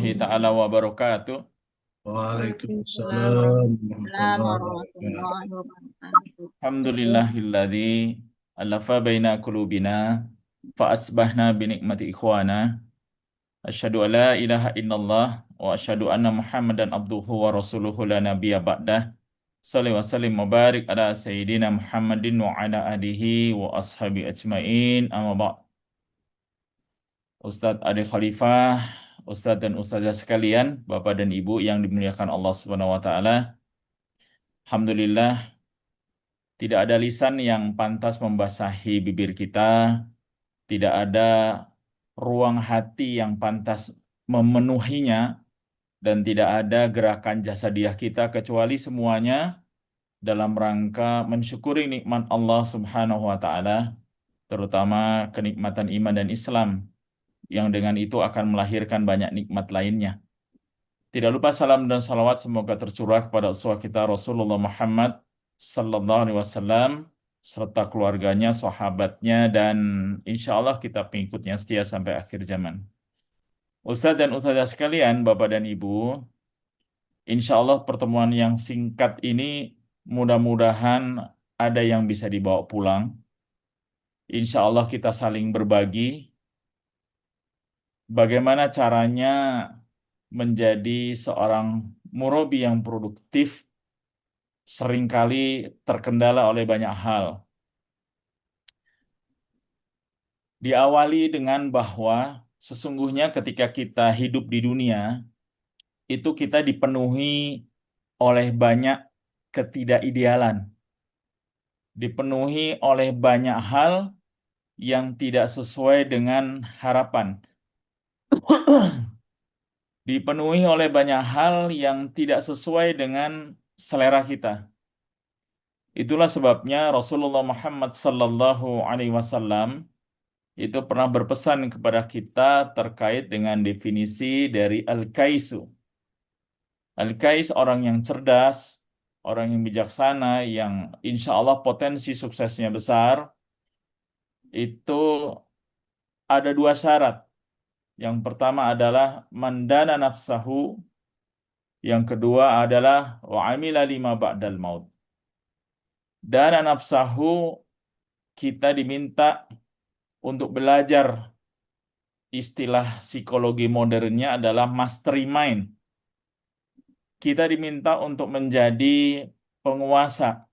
warahmatullahi taala wabarakatuh. Waalaikumsalam Waalaikumsalam warahmatullahi wabarakatuh. warahmatullahi wabarakatuh. Alhamdulillahilladzi alafa baina qulubina fa asbahna bi nikmati ikhwana. Asyhadu an la ilaha illallah wa asyhadu anna Muhammadan abduhu wa rasuluhu la nabiyya ba'dah. Shalli wa sallim wa barik ala sayyidina Muhammadin wa ala alihi wa ashabi ajmain. Amma ba'd. Ustadz Ade Khalifah, Ustadz dan Ustazah sekalian, Bapak dan Ibu yang dimuliakan Allah Subhanahu wa taala. Alhamdulillah, tidak ada lisan yang pantas membasahi bibir kita, tidak ada ruang hati yang pantas memenuhinya, dan tidak ada gerakan jasadiah kita kecuali semuanya dalam rangka mensyukuri nikmat Allah Subhanahu wa taala, terutama kenikmatan iman dan Islam, yang dengan itu akan melahirkan banyak nikmat lainnya. Tidak lupa salam dan salawat semoga tercurah kepada uswah kita Rasulullah Muhammad Sallallahu Alaihi Wasallam serta keluarganya, sahabatnya, dan insya Allah kita pengikutnya setia sampai akhir zaman. Ustadz dan Ustazah sekalian, Bapak dan Ibu, insya Allah pertemuan yang singkat ini mudah-mudahan ada yang bisa dibawa pulang. Insya Allah kita saling berbagi bagaimana caranya menjadi seorang murabi yang produktif seringkali terkendala oleh banyak hal. Diawali dengan bahwa sesungguhnya ketika kita hidup di dunia, itu kita dipenuhi oleh banyak ketidakidealan. Dipenuhi oleh banyak hal yang tidak sesuai dengan harapan. Dipenuhi oleh banyak hal yang tidak sesuai dengan selera kita. Itulah sebabnya Rasulullah Muhammad Sallallahu Alaihi Wasallam itu pernah berpesan kepada kita terkait dengan definisi dari Al-Kaisu. Al-Kais orang yang cerdas, orang yang bijaksana, yang insya Allah potensi suksesnya besar, itu ada dua syarat. Yang pertama adalah mandana nafsahu, yang kedua adalah wa'amila lima ba'dal maut. Dana nafsahu, kita diminta untuk belajar, istilah psikologi modernnya adalah mastery mind. Kita diminta untuk menjadi penguasa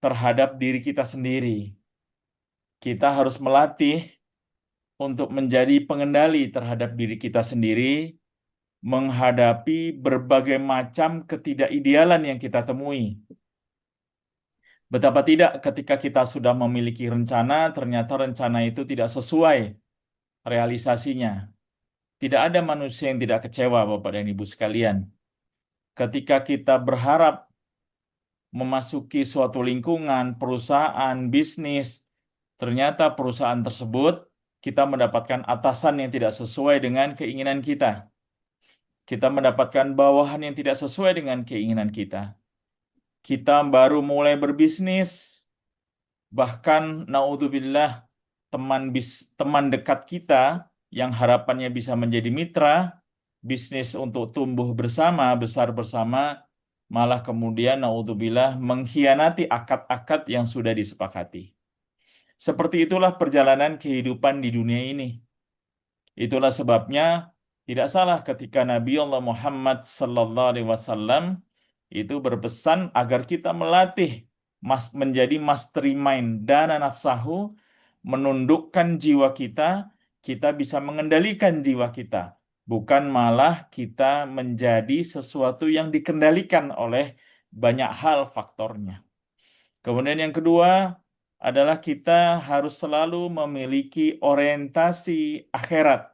terhadap diri kita sendiri. Kita harus melatih untuk menjadi pengendali terhadap diri kita sendiri, menghadapi berbagai macam ketidakidealan yang kita temui. Betapa tidak ketika kita sudah memiliki rencana, ternyata rencana itu tidak sesuai realisasinya. Tidak ada manusia yang tidak kecewa, Bapak dan Ibu sekalian. Ketika kita berharap memasuki suatu lingkungan, perusahaan, bisnis, ternyata perusahaan tersebut kita mendapatkan atasan yang tidak sesuai dengan keinginan kita. Kita mendapatkan bawahan yang tidak sesuai dengan keinginan kita. Kita baru mulai berbisnis, bahkan naudzubillah teman dekat kita yang harapannya bisa menjadi mitra, bisnis untuk tumbuh bersama, besar bersama, malah kemudian naudzubillah mengkhianati akad-akad yang sudah disepakati. Seperti itulah perjalanan kehidupan di dunia ini. Itulah sebabnya tidak salah ketika Nabi Allah Muhammad Sallallahu Alaihi Wasallam itu berpesan agar kita melatih menjadi mastermind dana nafsahu, menundukkan jiwa kita, kita bisa mengendalikan jiwa kita, bukan malah kita menjadi sesuatu yang dikendalikan oleh banyak hal faktornya. Kemudian yang kedua adalah kita harus selalu memiliki orientasi akhirat.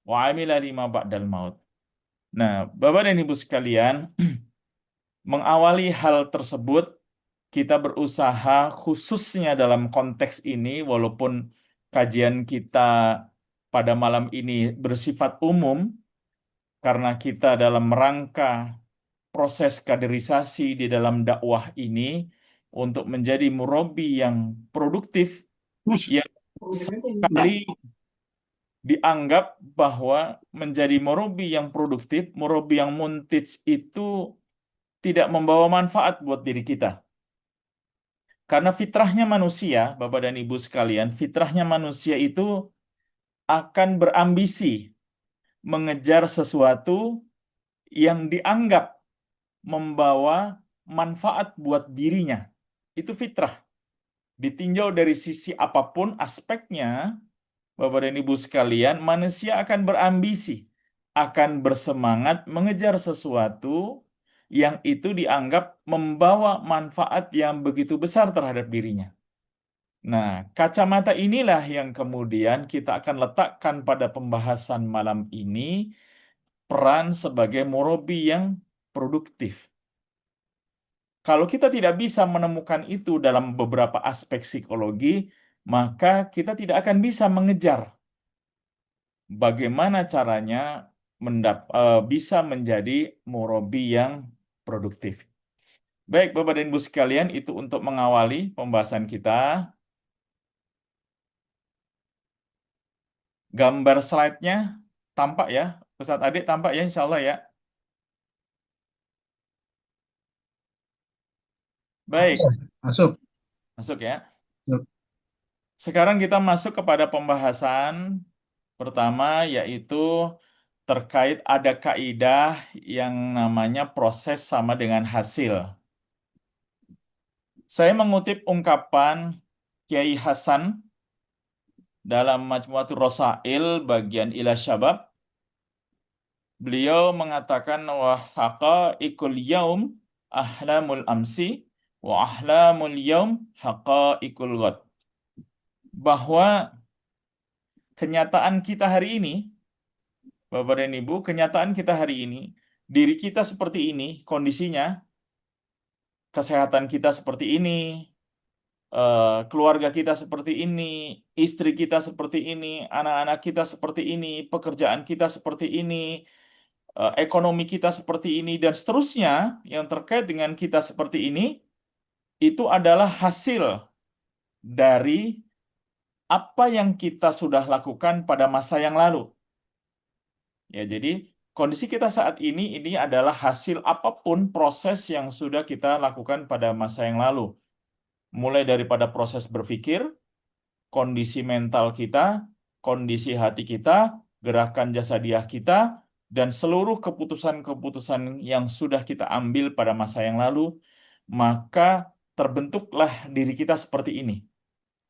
Wa amila lima ba'dal maut. Nah, Bapak dan Ibu sekalian, mengawali hal tersebut, kita berusaha khususnya dalam konteks ini, walaupun kajian kita pada malam ini bersifat umum, karena kita dalam rangka proses kaderisasi di dalam dakwah ini untuk menjadi murabi yang produktif, yang sekali dianggap bahwa menjadi murabi yang produktif, murabi yang muntij itu tidak membawa manfaat buat diri kita. Karena fitrahnya manusia, Bapak dan Ibu sekalian, fitrahnya manusia itu akan berambisi mengejar sesuatu yang dianggap membawa manfaat buat dirinya. Itu fitrah. Ditinjau dari sisi apapun aspeknya, Bapak dan Ibu sekalian, manusia akan berambisi, akan bersemangat mengejar sesuatu yang itu dianggap membawa manfaat yang begitu besar terhadap dirinya. Nah, kacamata inilah yang kemudian kita akan letakkan pada pembahasan malam ini, peran sebagai murabi yang produktif. Kalau kita tidak bisa menemukan itu dalam beberapa aspek psikologi, maka kita tidak akan bisa mengejar bagaimana caranya bisa menjadi murabi yang produktif. Baik, Bapak dan Ibu sekalian, itu untuk mengawali pembahasan kita. Gambar slide-nya tampak ya, Ustadz Adik tampak ya, insya Allah ya. Oke, Baik, masuk. masuk ya. Masuk. Sekarang kita masuk kepada pembahasan pertama, yaitu terkait ada kaidah yang namanya proses sama dengan hasil. Saya mengutip ungkapan Kiai Hasan dalam Majmuatul Rasail bagian Ila Syabab. Beliau mengatakan wa haqaiqul yaum ahlamul amsi wa ahlamul yaum haqaiqul ghad. Bahwa kenyataan kita hari ini, Bapak dan Ibu, kenyataan kita hari ini, diri kita seperti ini, kondisinya, kesehatan kita seperti ini, keluarga kita seperti ini, istri kita seperti ini, anak-anak kita seperti ini, pekerjaan kita seperti ini, ekonomi kita seperti ini, dan seterusnya yang terkait dengan kita seperti ini, itu adalah hasil dari apa yang kita sudah lakukan pada masa yang lalu. Ya, jadi kondisi kita saat ini adalah hasil apapun proses yang sudah kita lakukan pada masa yang lalu. Mulai daripada proses berpikir, kondisi mental kita, kondisi hati kita, gerakan jasadiah kita, dan seluruh keputusan-keputusan yang sudah kita ambil pada masa yang lalu, maka terbentuklah diri kita seperti ini.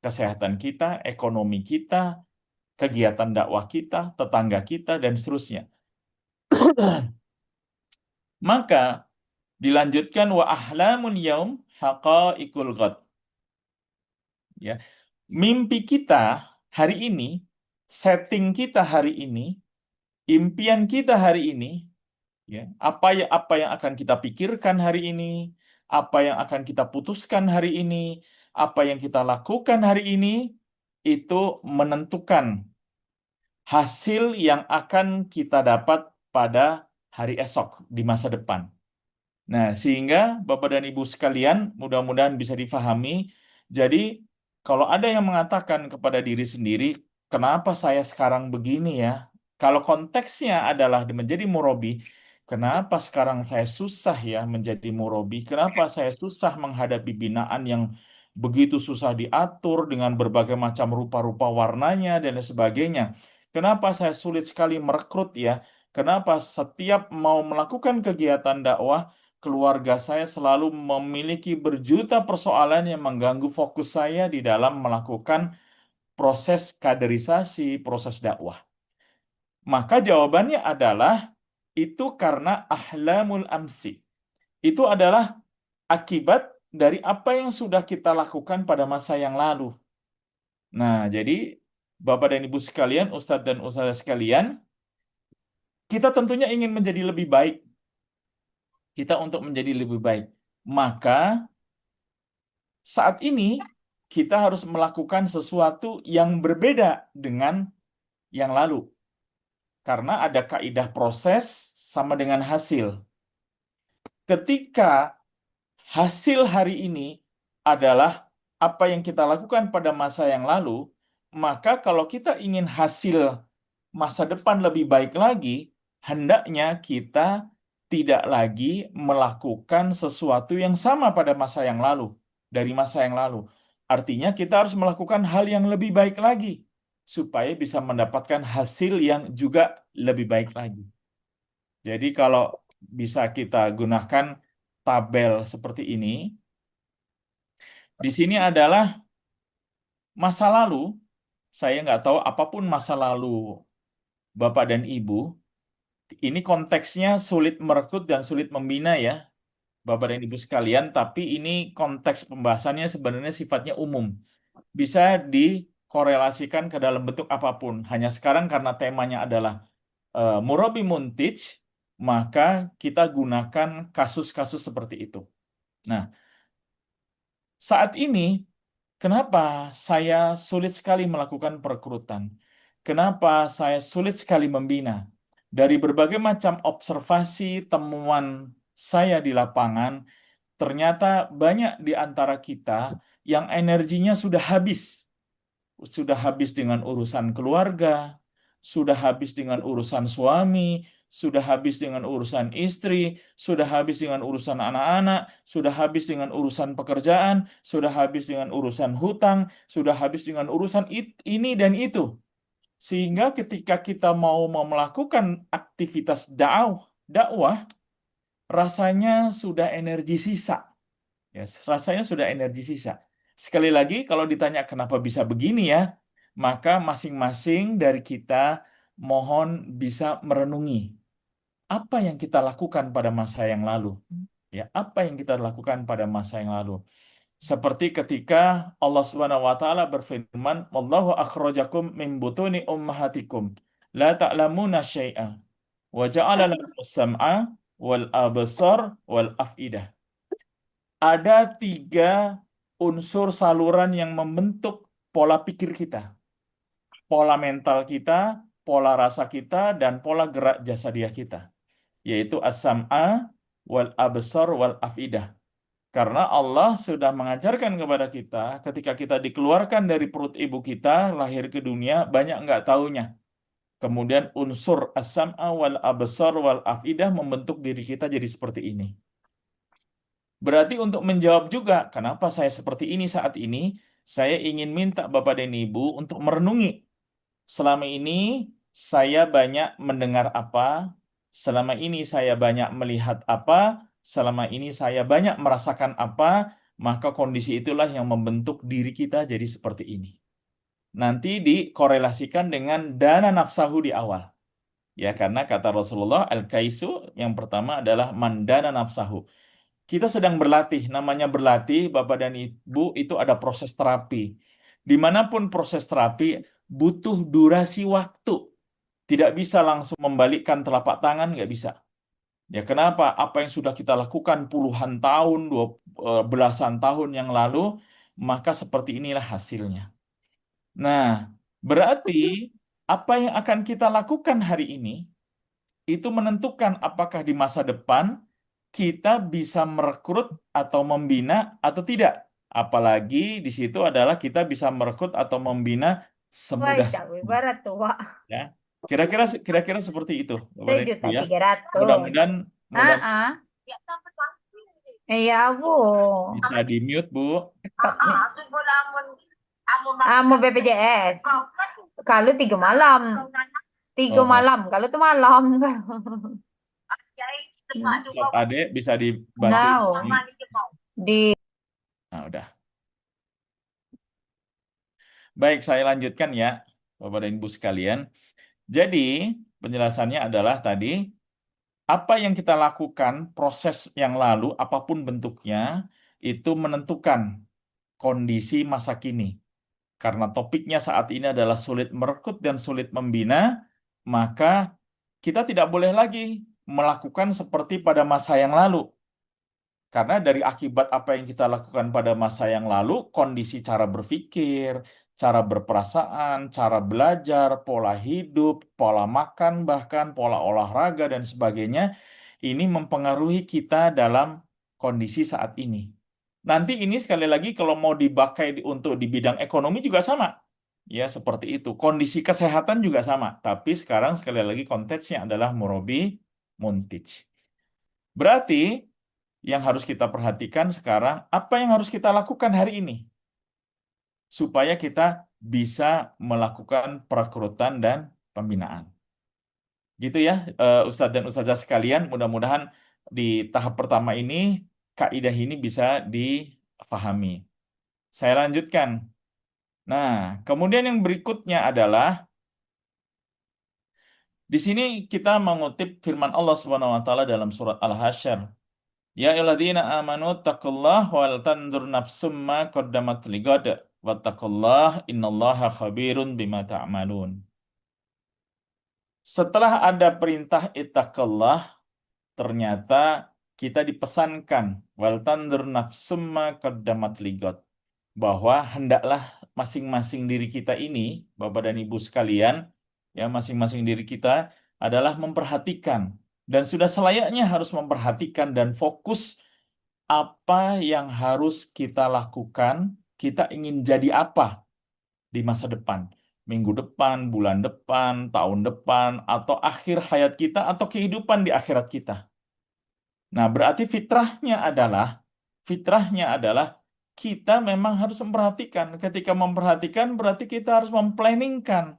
Kesehatan kita, ekonomi kita, kegiatan dakwah kita, tetangga kita, dan seterusnya. Maka dilanjutkan wa ahlamun yaum haqaiqul ghad. Ya. Mimpi kita hari ini, setting kita hari ini, impian kita hari ini, ya, apa yang akan kita pikirkan hari ini, apa yang akan kita putuskan hari ini, apa yang kita lakukan hari ini, itu menentukan hasil yang akan kita dapat pada hari esok di masa depan. Nah, sehingga Bapak dan Ibu sekalian, mudah-mudahan bisa difahami. Jadi, kalau ada yang mengatakan kepada diri sendiri, kenapa saya sekarang begini ya? Kalau konteksnya adalah menjadi murabi, kenapa sekarang saya susah ya menjadi murabi? Kenapa saya susah menghadapi binaan yang begitu susah diatur dengan berbagai macam rupa-rupa warnanya dan lain sebagainya? Kenapa saya sulit sekali merekrut ya? Kenapa setiap mau melakukan kegiatan dakwah, keluarga saya selalu memiliki berjuta persoalan yang mengganggu fokus saya di dalam melakukan proses kaderisasi, proses dakwah. Maka jawabannya adalah itu karena ahlamul amsi. Itu adalah akibat dari apa yang sudah kita lakukan pada masa yang lalu. Nah, jadi Bapak dan Ibu sekalian, Ustadz dan Ustazah sekalian, kita tentunya ingin menjadi lebih baik. Kita untuk menjadi lebih baik. Maka saat ini kita harus melakukan sesuatu yang berbeda dengan yang lalu. Karena ada kaidah proses sama dengan hasil. Ketika hasil hari ini adalah apa yang kita lakukan pada masa yang lalu, maka kalau kita ingin hasil masa depan lebih baik lagi, hendaknya kita tidak lagi melakukan sesuatu yang sama pada masa yang lalu, dari masa yang lalu. Artinya kita harus melakukan hal yang lebih baik lagi, supaya bisa mendapatkan hasil yang juga lebih baik lagi. Jadi kalau bisa kita gunakan tabel seperti ini, di sini adalah masa lalu. Saya nggak tahu apapun masa lalu Bapak dan Ibu. Ini konteksnya sulit merekrut dan sulit membina ya, Bapak dan Ibu sekalian. Tapi ini konteks pembahasannya sebenarnya sifatnya umum. Bisa dikorelasikan ke dalam bentuk apapun. Hanya sekarang karena temanya adalah Murabi Muntij, maka kita gunakan kasus-kasus seperti itu. Nah, saat ini kenapa saya sulit sekali melakukan perekrutan? Kenapa saya sulit sekali membina? Dari berbagai macam observasi temuan saya di lapangan, ternyata banyak di antara kita yang energinya sudah habis dengan urusan keluarga, sudah habis dengan urusan suami, sudah habis dengan urusan istri, sudah habis dengan urusan anak-anak, sudah habis dengan urusan pekerjaan, sudah habis dengan urusan hutang, sudah habis dengan urusan ini dan itu. Sehingga ketika kita mau melakukan aktivitas dakwah, rasanya sudah energi sisa. Ya, rasanya sudah energi sisa. Sekali lagi, kalau ditanya kenapa bisa begini ya, maka masing-masing dari kita mohon bisa merenungi apa yang kita lakukan pada masa yang lalu. Ya, apa yang kita lakukan pada masa yang lalu. Seperti ketika Allah Subhanahu wa taala berfirman, "Wallahu akhrajakum min butuni ummahatikum la ta'lamuna syai'a wa ja'ala lakum sam'a wal absar wal af'idah." Ada 3 unsur saluran yang membentuk pola pikir kita, pola mental kita, pola rasa kita, dan pola gerak jasadiah kita, yaitu as-sam'a wal absar wal afidah. Karena Allah sudah mengajarkan kepada kita, ketika kita dikeluarkan dari perut ibu kita, lahir ke dunia, banyak nggak taunya. Kemudian unsur as-sam'a wal absar wal afidah membentuk diri kita jadi seperti ini. Berarti untuk menjawab juga, kenapa saya seperti ini saat ini, saya ingin minta Bapak dan Ibu untuk merenungi. Selama ini saya banyak mendengar apa, selama ini saya banyak melihat apa, selama ini saya banyak merasakan apa, maka kondisi itulah yang membentuk diri kita jadi seperti ini. Nanti dikorelasikan dengan dana nafsahu di awal. Ya, karena kata Rasulullah, al-kaisu yang pertama adalah mandana nafsahu. Kita sedang berlatih, namanya berlatih, Bapak dan Ibu, itu ada proses terapi. Dimanapun proses terapi, butuh durasi waktu. Tidak bisa langsung membalikkan telapak tangan, nggak bisa. Ya, kenapa? Apa yang sudah kita lakukan puluhan tahun, belasan tahun yang lalu, maka seperti inilah hasilnya. Nah, berarti apa yang akan kita lakukan hari ini, itu menentukan apakah di masa depan kita bisa merekrut atau membina atau tidak. Apalagi di situ adalah kita bisa merekrut atau membina Wah, semudah cawe ini, barat tua. ya. Kira-kira seperti itu, Bapak dan Ibu Sejuta ya. tiga ratus. Mudah-mudahan Ah, mudah ah. Iya, Bu. bisa di-mute, Bu. Mau BPJS. Kalau 3 malam. Tiga Oh, malam. Kalau tuh malam. Sob Ade bisa dibantu Now. ini. Di Nah, udah. Baik, saya lanjutkan ya, Bapak dan Ibu sekalian. Jadi, penjelasannya adalah tadi apa yang kita lakukan, proses yang lalu, apapun bentuknya, itu menentukan kondisi masa kini. Karena topiknya saat ini adalah sulit merekrut dan sulit membina, maka kita tidak boleh lagi melakukan seperti pada masa yang lalu. Karena dari akibat apa yang kita lakukan pada masa yang lalu, kondisi cara berpikir, cara berperasaan, cara belajar, pola hidup, pola makan, bahkan pola olahraga dan sebagainya, ini mempengaruhi kita dalam kondisi saat ini. Nanti ini sekali lagi kalau mau dipakai untuk di bidang ekonomi juga sama. Ya, seperti itu. Kondisi kesehatan juga sama, tapi sekarang sekali lagi konteksnya adalah murabi muntij. Berarti yang harus kita perhatikan sekarang, apa yang harus kita lakukan hari ini supaya kita bisa melakukan perekrutan dan pembinaan. Gitu ya, Ustadz dan Ustazah sekalian, mudah-mudahan di tahap pertama ini kaidah ini bisa difahami. Saya lanjutkan. Nah, kemudian yang berikutnya adalah di sini kita mengutip firman Allah Subhanahu wa taala dalam surat Al-Hasyr. Ya ayyuhalladzina amanu taqullaha wal tanzur nafsum ma qaddamat ligad wattaqullaha innallaha khabirun bima ta'malun. Setelah ada perintah ittaqullah, ternyata kita dipesankan wal tanzur nafsum ma qaddamat ligad, bahwa hendaklah masing-masing diri kita ini, Bapak dan Ibu sekalian, ya masing-masing diri kita adalah memperhatikan dan sudah selayaknya harus memperhatikan dan fokus apa yang harus kita lakukan, kita ingin jadi apa di masa depan, minggu depan, bulan depan, tahun depan, atau akhir hayat kita, atau kehidupan di akhirat kita. Nah, berarti fitrahnya adalah kita memang harus memperhatikan. Ketika memperhatikan, berarti kita harus memplanningkan.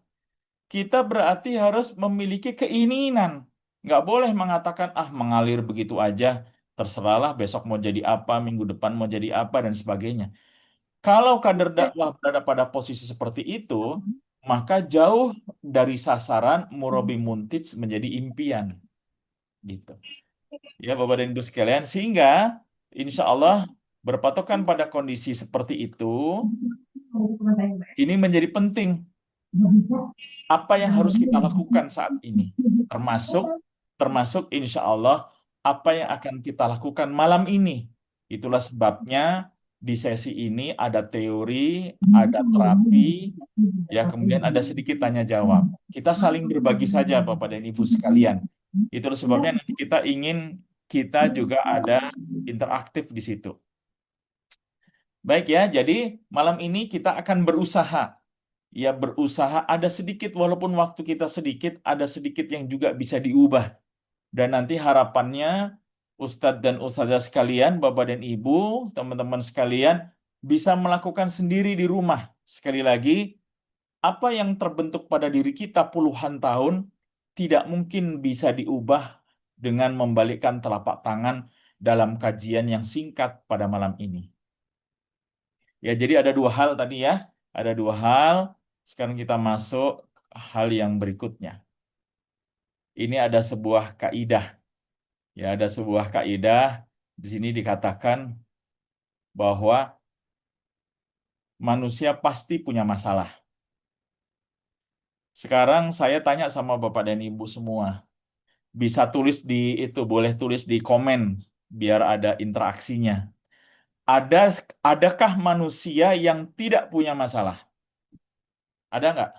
Kita berarti harus memiliki keinginan. Nggak boleh mengatakan, ah mengalir begitu aja, terserahlah besok mau jadi apa, minggu depan mau jadi apa, dan sebagainya. Kalau kader dakwah berada pada posisi seperti itu, maka jauh dari sasaran murabi muntij menjadi impian. Gitu. Ya, Bapak dan Ibu sekalian, sehingga insya Allah berpatokan pada kondisi seperti itu, ini menjadi penting. Apa yang harus kita lakukan saat ini, termasuk termasuk insya Allah apa yang akan kita lakukan malam ini. Itulah sebabnya di sesi ini ada teori, ada terapi, ya kemudian ada sedikit tanya jawab. Kita saling berbagi saja Bapak dan Ibu sekalian. Itulah sebabnya nanti kita ingin kita juga ada interaktif di situ. Baik ya, jadi malam ini kita akan berusaha. Ya berusaha ada sedikit, walaupun waktu kita sedikit, ada sedikit yang juga bisa diubah. Dan nanti harapannya Ustadz dan Ustazah sekalian, Bapak dan Ibu, teman-teman sekalian, bisa melakukan sendiri di rumah. Sekali lagi, apa yang terbentuk pada diri kita puluhan tahun, tidak mungkin bisa diubah dengan membalikkan telapak tangan dalam kajian yang singkat pada malam ini. Ya, jadi ada dua hal tadi ya. Ada dua hal. Sekarang kita masuk hal yang berikutnya. Ini ada sebuah kaidah. Ya, ada sebuah kaidah. Di sini dikatakan bahwa manusia pasti punya masalah. Sekarang saya tanya sama Bapak dan Ibu semua. Bisa tulis di itu, boleh tulis di komen biar ada interaksinya. Ada adakah manusia yang tidak punya masalah? Ada nggak?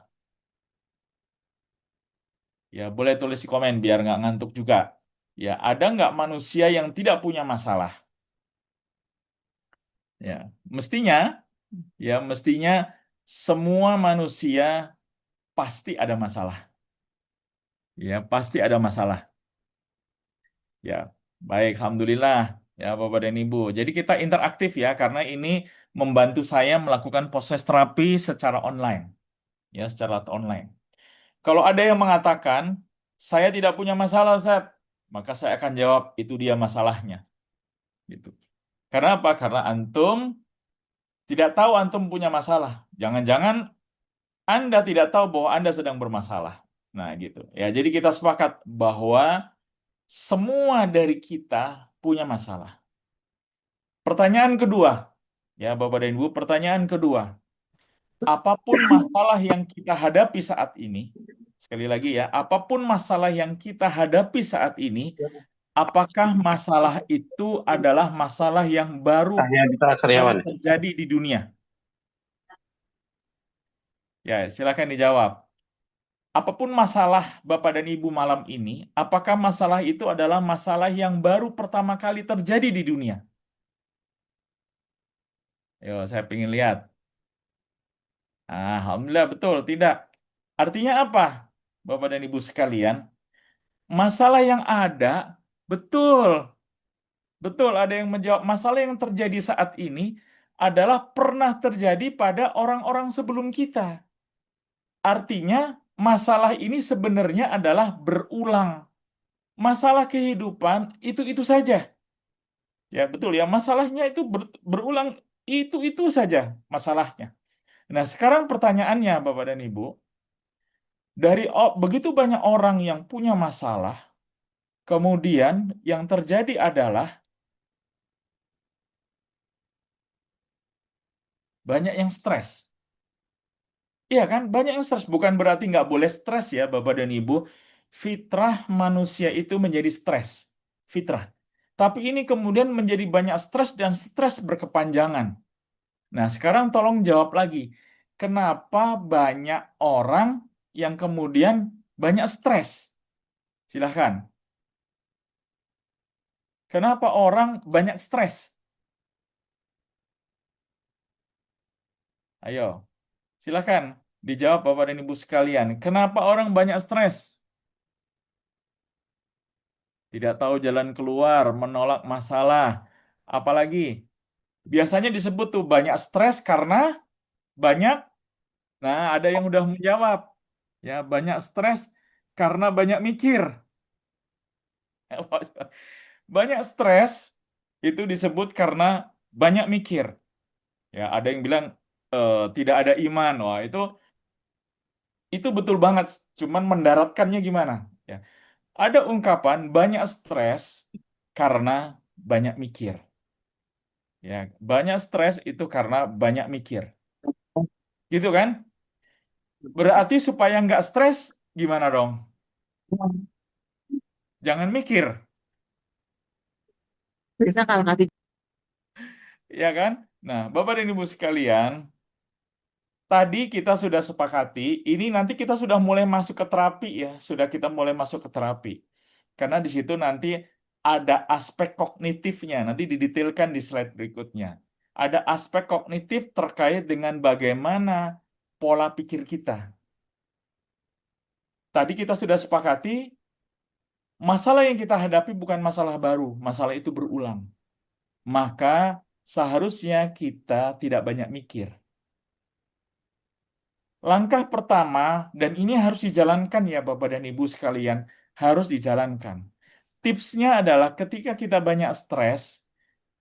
Ya, boleh tulis di komen biar nggak ngantuk juga. Ya, ada nggak manusia yang tidak punya masalah? Ya, mestinya, mestinya semua manusia pasti ada masalah. Ya, pasti ada masalah. Ya, baik, alhamdulillah. Ya, Bapak dan Ibu. Jadi kita interaktif ya, karena ini membantu saya melakukan proses terapi secara online. Ya, secara online. Kalau ada yang mengatakan, saya tidak punya masalah, Ustaz, maka saya akan jawab, itu dia masalahnya. Gitu. Karena apa? Karena antum tidak tahu antum punya masalah. Jangan-jangan Anda tidak tahu bahwa Anda sedang bermasalah. Nah, gitu. Ya, jadi kita sepakat bahwa semua dari kita punya masalah. Pertanyaan kedua, ya Bapak dan Ibu, pertanyaan kedua, apapun masalah yang kita hadapi saat ini, sekali lagi ya, apapun masalah yang kita hadapi saat ini, apakah masalah itu adalah masalah yang baru Tanya kita kali karyawan. terjadi di dunia? Ya, silakan dijawab. Apapun masalah Bapak dan Ibu malam ini, apakah masalah itu adalah masalah yang baru pertama kali terjadi di dunia? Yo, saya ingin lihat. Alhamdulillah betul, tidak. Artinya apa, Bapak dan Ibu sekalian? Masalah yang ada, betul, betul ada yang menjawab. Masalah yang terjadi saat ini adalah pernah terjadi pada orang-orang sebelum kita. Artinya, masalah ini sebenarnya adalah berulang. Masalah kehidupan itu saja. Ya, betul ya. Masalahnya itu berulang itu saja masalahnya. Nah, sekarang pertanyaannya Bapak dan Ibu, begitu banyak orang yang punya masalah, kemudian yang terjadi adalah banyak yang stres. Iya kan? Banyak yang stres. Bukan berarti nggak boleh stres ya Bapak dan Ibu. Fitrah manusia itu menjadi stres. Fitrah. Tapi ini kemudian menjadi banyak stres dan stres berkepanjangan. Nah, sekarang tolong jawab lagi. Kenapa banyak orang yang kemudian banyak stres? Silahkan. Kenapa orang banyak stres? Ayo, silahkan dijawab Bapak dan Ibu sekalian. Kenapa orang banyak stres? Tidak tahu jalan keluar, menolak masalah. Apalagi biasanya disebut tuh banyak stres karena banyak. Nah, ada yang udah menjawab. Ya, banyak stres karena banyak mikir. Banyak stres itu disebut karena banyak mikir. Ya, ada yang bilang tidak ada iman. Wah, itu betul banget. Cuman mendaratkannya gimana? Ya, ada ungkapan banyak stres karena banyak mikir. Ya, banyak stres itu karena banyak mikir. Gitu kan? Berarti supaya nggak stres, gimana dong? Jangan mikir, Bisa kalau nggak ya kan? Nah, Bapak dan Ibu sekalian, tadi kita sudah sepakati, ini nanti kita sudah mulai masuk ke terapi ya, sudah kita mulai masuk ke terapi. Karena di situ nanti ada aspek kognitifnya, nanti didetailkan di slide berikutnya. Ada aspek kognitif terkait dengan bagaimana pola pikir kita. Tadi kita sudah sepakati, masalah yang kita hadapi bukan masalah baru, masalah itu berulang. Maka seharusnya kita tidak banyak mikir. Langkah pertama, dan ini harus dijalankan ya Bapak dan Ibu sekalian, harus dijalankan. Tipsnya adalah ketika kita banyak stres,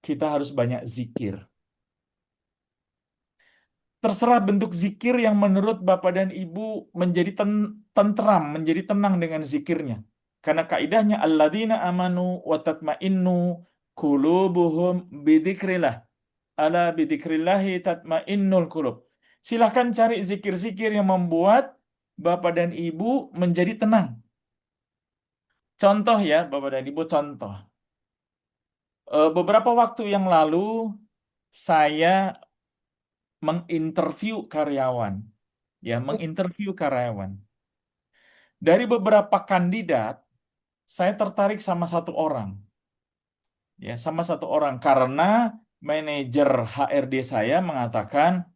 kita harus banyak zikir. Terserah bentuk zikir yang menurut Bapak dan Ibu menjadi tentram, menjadi tenang dengan zikirnya. Karena kaidahnya alladzina amanu wa tatmainnu qulubuhum bidzikrillah. Ala bidzikrillahi tatmainnul qulub. Silahkan cari zikir-zikir yang membuat Bapak dan Ibu menjadi tenang. Contoh ya, Bapak dan Ibu, contoh. Beberapa waktu yang lalu, saya menginterview karyawan. Ya, menginterview karyawan. Dari beberapa kandidat, saya tertarik sama satu orang. Ya, sama satu orang. Karena manajer HRD saya mengatakan,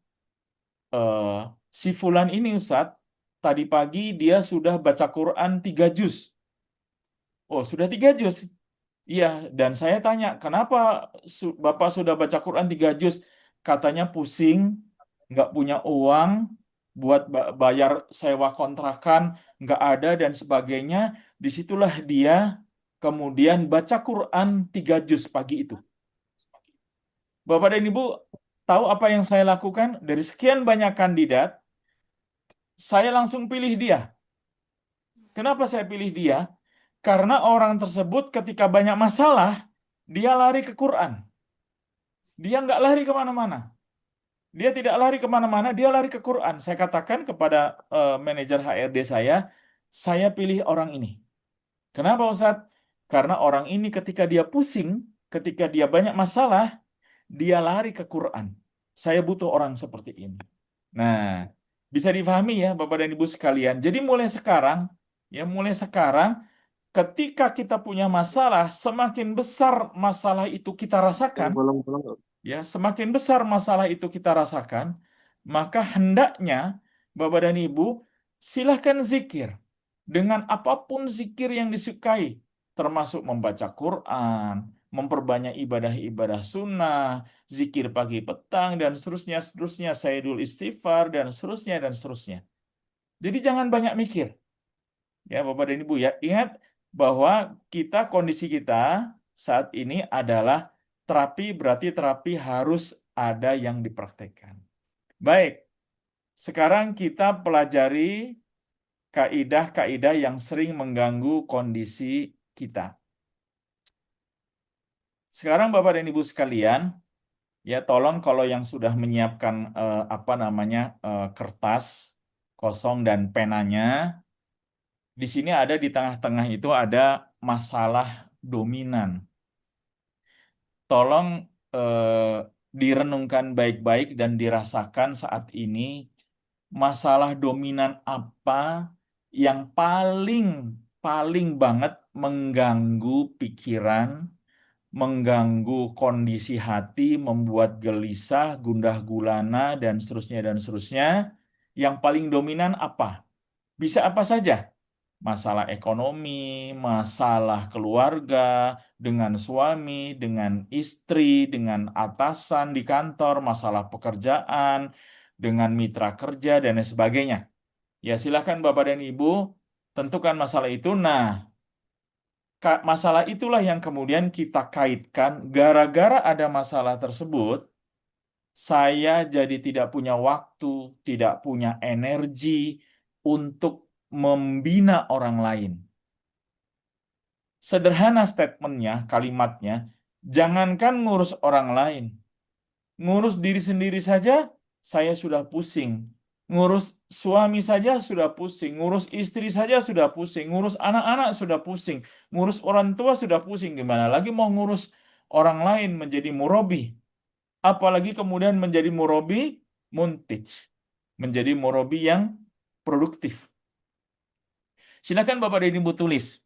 eh, si Fulan ini Ustadz, tadi pagi dia sudah baca Quran 3 juz. Oh, sudah 3 juz. Iya, dan saya tanya, kenapa Bapak sudah baca Quran 3 juz? Katanya pusing, nggak punya uang buat bayar sewa kontrakan, nggak ada dan sebagainya. Disitulah dia kemudian baca Quran 3 juz pagi itu. Bapak dan Ibu tahu apa yang saya lakukan? Dari sekian banyak kandidat, saya langsung pilih dia. Kenapa saya pilih dia? Karena orang tersebut ketika banyak masalah, dia lari ke Quran. Dia nggak lari kemana-mana. Dia tidak lari kemana-mana, dia lari ke Quran. Saya katakan kepada manajer HRD saya pilih orang ini. Kenapa Ustadz? Karena orang ini ketika dia pusing, ketika dia banyak masalah, dia lari ke Quran. Saya butuh orang seperti ini. Nah, bisa difahami ya Bapak dan Ibu sekalian. Jadi mulai sekarang, ketika kita punya masalah, semakin besar masalah itu kita rasakan, bolong-bolong. ya, semakin besar masalah itu kita rasakan, maka hendaknya Bapak dan Ibu silahkan zikir dengan apapun zikir yang disukai, termasuk membaca Quran, memperbanyak ibadah-ibadah sunnah, zikir pagi petang, dan seterusnya, seterusnya, sayyidul istighfar, dan seterusnya, dan seterusnya. Jadi jangan banyak mikir. Ya, Bapak dan Ibu ya, ingat bahwa kondisi kita saat ini adalah terapi, berarti terapi harus ada yang dipraktekkan. Baik, sekarang kita pelajari kaidah-kaidah yang sering mengganggu kondisi kita. Sekarang Bapak dan Ibu sekalian, ya tolong kalau yang sudah menyiapkan kertas kosong dan penanya, di sini ada di tengah-tengah itu ada masalah dominan. Tolong direnungkan baik-baik dan dirasakan saat ini masalah dominan apa yang paling paling banget mengganggu pikiran, mengganggu kondisi hati, membuat gelisah, gundah gulana dan seterusnya dan seterusnya. Yang paling dominan apa? Bisa apa saja? Masalah ekonomi, masalah keluarga, dengan suami, dengan istri, dengan atasan di kantor, masalah pekerjaan, dengan mitra kerja, dan lain sebagainya. Ya, silakan Bapak dan Ibu tentukan masalah itu. Nah, masalah itulah yang kemudian kita kaitkan gara-gara ada masalah tersebut, saya jadi tidak punya waktu, tidak punya energi untuk membina orang lain. Sederhana statementnya, kalimatnya, jangankan ngurus orang lain, ngurus diri sendiri saja saya sudah pusing. Ngurus suami saja sudah pusing, ngurus istri saja sudah pusing, ngurus anak-anak sudah pusing, ngurus orang tua sudah pusing. Gimana lagi mau ngurus orang lain menjadi murabi? Apalagi kemudian menjadi murabi muntij, menjadi murabi yang produktif. Silakan Bapak dan Ibu tulis.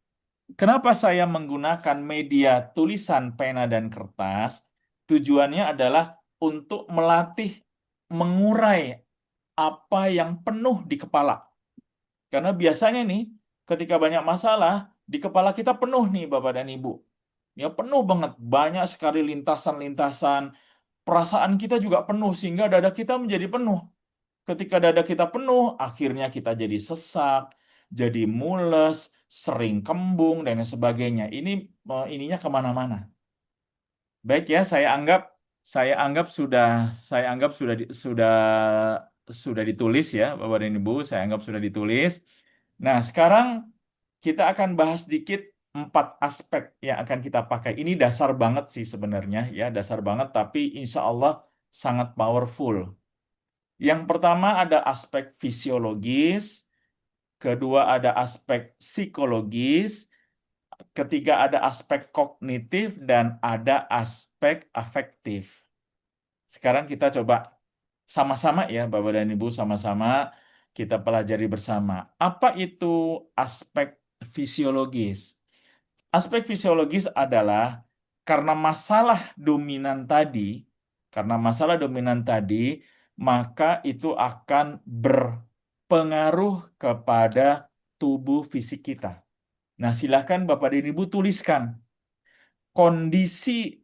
Kenapa saya menggunakan media tulisan pena dan kertas? Tujuannya adalah untuk melatih mengurai apa yang penuh di kepala. Karena biasanya nih, ketika banyak masalah, di kepala kita penuh nih Bapak dan Ibu. Ya penuh banget, banyak sekali lintasan-lintasan. Perasaan kita juga penuh, sehingga dada kita menjadi penuh. Ketika dada kita penuh, akhirnya kita jadi sesak, jadi mules, sering kembung, dan lain sebagainya. Ininya kemana-mana. Baik ya, saya anggap sudah ditulis ya, Bapak dan Ibu. Saya anggap sudah ditulis. Nah, sekarang kita akan bahas dikit 4 aspek yang akan kita pakai. Ini dasar banget sih sebenarnya ya, dasar banget, tapi insya Allah sangat powerful. Yang pertama ada aspek fisiologis, kedua ada aspek psikologis, ketiga ada aspek kognitif, dan ada aspek afektif. Sekarang kita coba sama-sama ya, Bapak dan Ibu, sama-sama kita pelajari bersama. Apa itu aspek fisiologis? Aspek fisiologis adalah karena masalah dominan tadi, maka itu akan berpengaruh kepada tubuh fisik kita. Nah, silakan Bapak dan Ibu tuliskan kondisi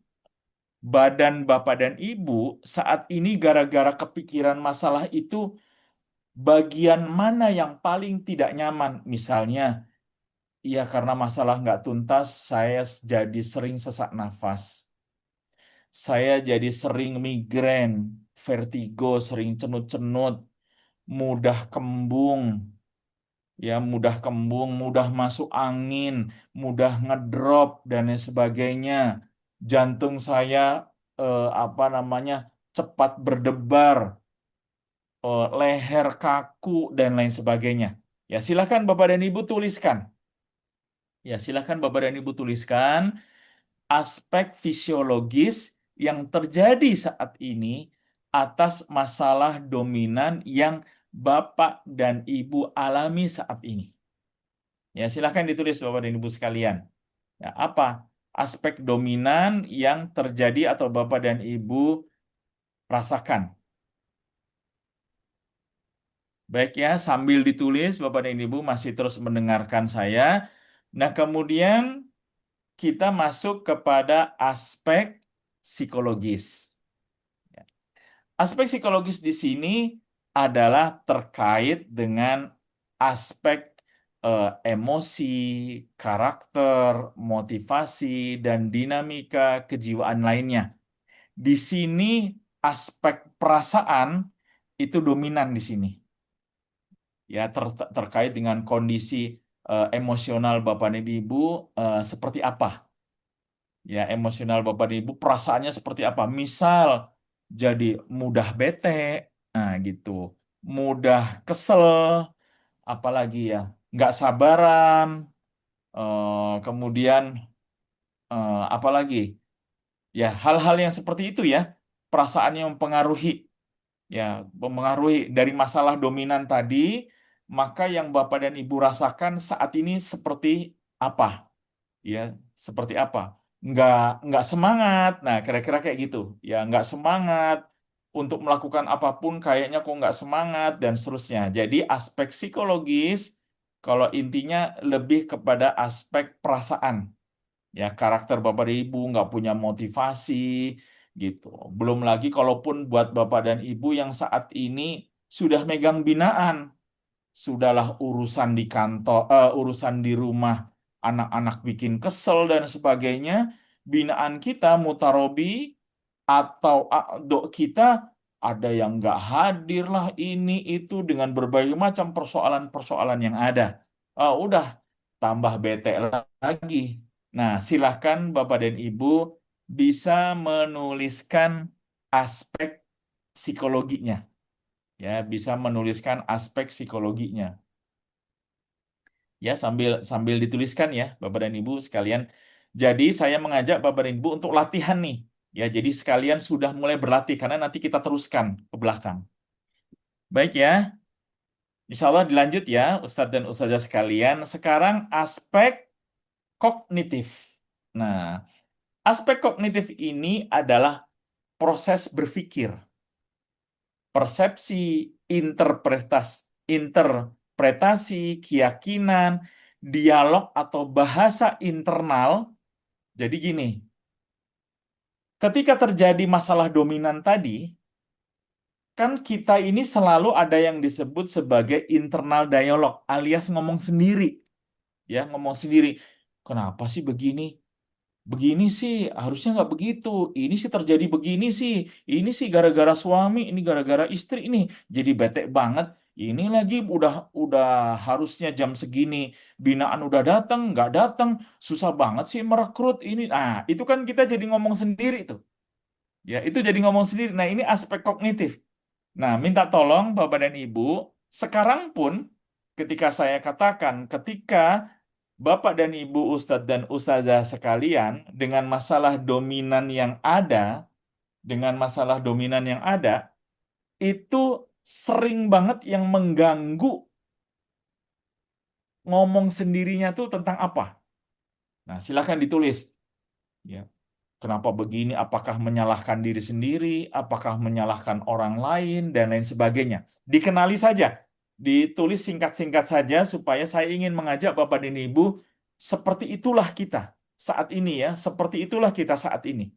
badan Bapak dan Ibu saat ini gara-gara kepikiran masalah itu bagian mana yang paling tidak nyaman. Misalnya, ya karena masalah nggak tuntas, saya jadi sering sesak nafas. Saya jadi sering migrain, vertigo, sering cenut-cenut, mudah kembung, ya mudah kembung, mudah masuk angin, mudah ngedrop dan lain sebagainya. Jantung saya cepat berdebar, leher kaku dan lain sebagainya. Ya silakan Bapak dan Ibu tuliskan. Ya silakan Bapak dan Ibu tuliskan aspek fisiologis yang terjadi saat ini atas masalah dominan yang Bapak dan Ibu alami saat ini. Ya, silakan ditulis Bapak dan Ibu sekalian. Ya, apa aspek dominan yang terjadi atau Bapak dan Ibu rasakan? Baik ya, sambil ditulis Bapak dan Ibu masih terus mendengarkan saya. Nah, kemudian kita masuk kepada aspek psikologis. Aspek psikologis di sini adalah terkait dengan aspek emosi, karakter, motivasi, dan dinamika kejiwaan lainnya. Di sini aspek perasaan itu dominan di sini. Ya, terkait dengan kondisi emosional Bapak dan Ibu seperti apa? Ya, emosional Bapak dan Ibu perasaannya seperti apa? Misal jadi mudah bete, nah gitu. Mudah kesel, apalagi ya, nggak sabaran, kemudian apalagi ya hal-hal yang seperti itu ya, perasaan yang mempengaruhi ya, mempengaruhi dari masalah dominan tadi, maka yang Bapak dan Ibu rasakan saat ini seperti apa? Ya, seperti apa? Nggak nggak semangat. Nah, kira-kira kayak gitu. Ya, nggak semangat untuk melakukan apapun, kayaknya kok nggak semangat dan seterusnya. Jadi aspek psikologis, kalau intinya lebih kepada aspek perasaan. Ya, karakter Bapak dan Ibu nggak punya motivasi, gitu. Belum lagi kalaupun buat Bapak dan Ibu yang saat ini sudah megang binaan, sudahlah urusan di kantor, urusan di rumah, anak-anak bikin kesel dan sebagainya, binaan kita mutarobi atau dok kita ada yang nggak hadir lah ini itu dengan berbagai macam persoalan-persoalan yang ada. Udah tambah bete lagi. Nah, silahkan Bapak dan Ibu bisa menuliskan aspek psikologinya, ya bisa menuliskan aspek psikologinya. Ya, sambil sambil dituliskan ya, Bapak dan Ibu sekalian. Jadi saya mengajak Bapak dan Ibu untuk latihan nih. Ya, jadi sekalian sudah mulai berlatih karena nanti kita teruskan ke belakang. Baik ya, Insya Allah dilanjut ya, Ustadz dan Ustazah sekalian. Sekarang aspek kognitif. Nah, aspek kognitif ini adalah proses berpikir, persepsi, interpretasi, keyakinan, dialog atau bahasa internal. Jadi gini, ketika terjadi masalah dominan tadi, kan kita ini selalu ada yang disebut sebagai internal dialog alias ngomong sendiri. Ya, ngomong sendiri. Kenapa sih begini? Begini sih, harusnya nggak begitu. Ini sih terjadi begini sih. Ini sih gara-gara suami, ini gara-gara istri ini. Jadi bete banget. Ini lagi udah harusnya jam segini binaan udah datang, nggak datang. Susah banget sih merekrut ini. Nah, itu kan kita jadi ngomong sendiri tuh. Ya, itu jadi ngomong sendiri. Nah, ini aspek kognitif. Nah, minta tolong Bapak dan Ibu, sekarang pun ketika saya katakan, ketika Bapak dan Ibu Ustadz dan Ustazah sekalian dengan masalah dominan yang ada, dengan masalah dominan yang ada, itu sering banget yang mengganggu ngomong sendirinya tuh tentang apa. Nah, silakan ditulis. Ya, kenapa begini? Apakah menyalahkan diri sendiri? Apakah menyalahkan orang lain? Dan lain sebagainya. Dikenali saja. Ditulis singkat-singkat saja supaya saya ingin mengajak Bapak dan Ibu seperti itulah kita saat ini ya. Seperti itulah kita saat ini.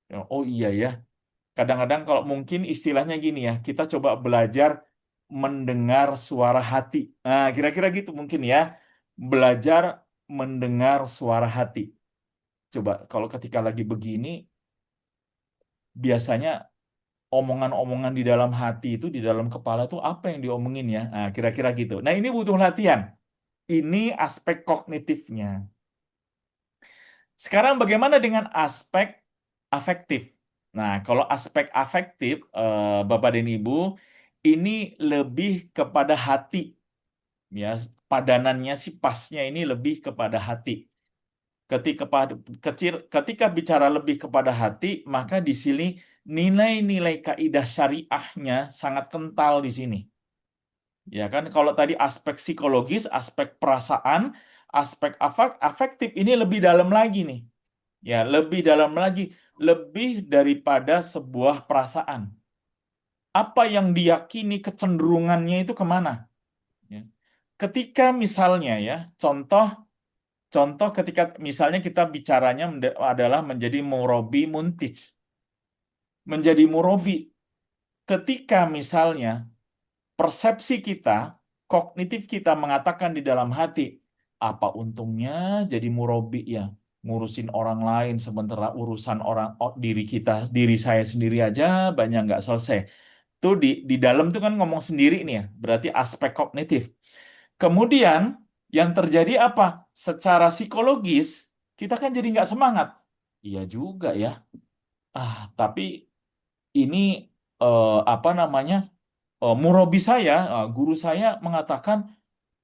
Ya, oh iya ya. Kadang-kadang kalau mungkin istilahnya gini ya. Kita coba belajar mendengar suara hati. Nah, kira-kira gitu mungkin ya. Belajar mendengar suara hati. Coba kalau ketika lagi begini, biasanya omongan-omongan di dalam hati itu, di dalam kepala itu apa yang diomongin ya? Nah, kira-kira gitu. Nah, ini butuh latihan. Ini aspek kognitifnya. Sekarang bagaimana dengan aspek afektif? Nah, kalau aspek afektif, Bapak dan Ibu, ini lebih kepada hati. Ya, padanannya sih pasnya ini lebih kepada hati. Ketika ketika bicara lebih kepada hati, maka di sini nilai-nilai kaidah syariahnya sangat kental di sini. Ya kan, kalau tadi aspek psikologis, aspek perasaan, aspek afektif ini lebih dalam lagi nih. Ya, lebih dalam lagi, lebih daripada sebuah perasaan. apa yang diyakini kecenderungannya itu kemana. Ya. Ketika misalnya ya, contoh contoh ketika misalnya kita bicaranya adalah menjadi murabi muntij, menjadi murabi. Ketika misalnya persepsi kita, kognitif kita mengatakan di dalam hati, apa untungnya jadi murabi ya, ngurusin orang lain sementara urusan diri kita, diri saya sendiri aja banyak nggak selesai. Tuh di dalam tuh kan ngomong sendiri nih ya, berarti aspek kognitif. Kemudian yang terjadi apa? Secara psikologis kita kan jadi nggak semangat. Iya juga ya. Tapi ini apa namanya? Murabi saya, guru saya mengatakan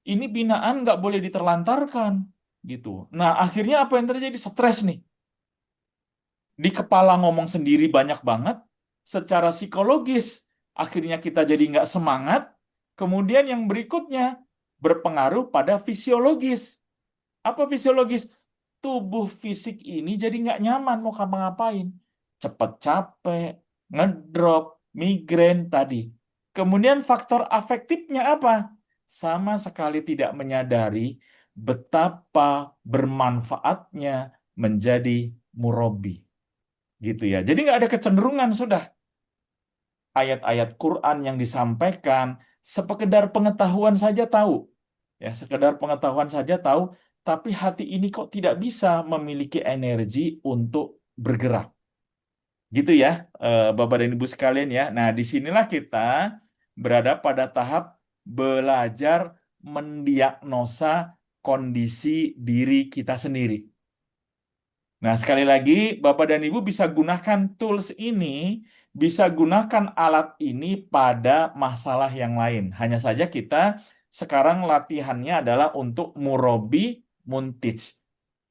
ini binaan nggak boleh diterlantarkan gitu. Nah akhirnya apa yang terjadi? Stres nih. Di kepala ngomong sendiri banyak banget. Secara psikologis akhirnya kita jadi nggak semangat. Kemudian yang berikutnya berpengaruh pada fisiologis. Apa fisiologis? Tubuh fisik ini jadi nggak nyaman mau ngapa-ngapain. Cepat capek, ngedrop, migrain tadi. Kemudian faktor afektifnya apa? Sama sekali tidak menyadari betapa bermanfaatnya menjadi murabi. Gitu ya. Jadi nggak ada kecenderungan sudah. Ayat-ayat Quran yang disampaikan, sekedar pengetahuan saja tahu. Ya, sekedar pengetahuan saja tahu, tapi hati ini kok tidak bisa memiliki energi untuk bergerak. Gitu ya, Bapak dan Ibu sekalian ya. Nah, disinilah kita berada pada tahap belajar mendiagnosa kondisi diri kita sendiri. Nah, sekali lagi, Bapak dan Ibu bisa gunakan tools ini, bisa gunakan alat ini pada masalah yang lain. Hanya saja kita sekarang latihannya adalah untuk murabi muntij.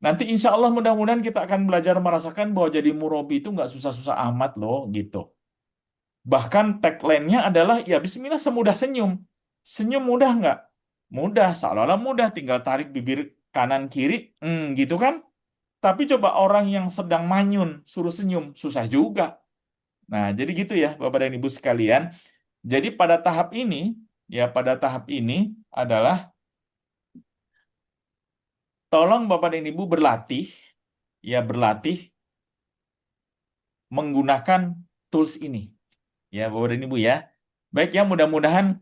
Nanti insya Allah mudah-mudahan kita akan belajar merasakan bahwa jadi murabi itu nggak susah-susah amat loh, gitu. Bahkan tagline-nya adalah, ya bismillah semudah senyum. Senyum mudah nggak? Mudah, seolah-olah mudah, tinggal tarik bibir kanan kiri, gitu kan? Tapi coba orang yang sedang manyun, suruh senyum, susah juga. Nah, jadi gitu ya, Bapak dan Ibu sekalian. Jadi pada tahap ini, ya pada tahap ini adalah tolong Bapak dan Ibu berlatih, ya berlatih menggunakan tools ini. Ya, Bapak dan Ibu ya. Baik ya, mudah-mudahan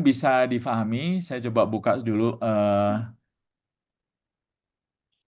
bisa difahami. Saya coba buka dulu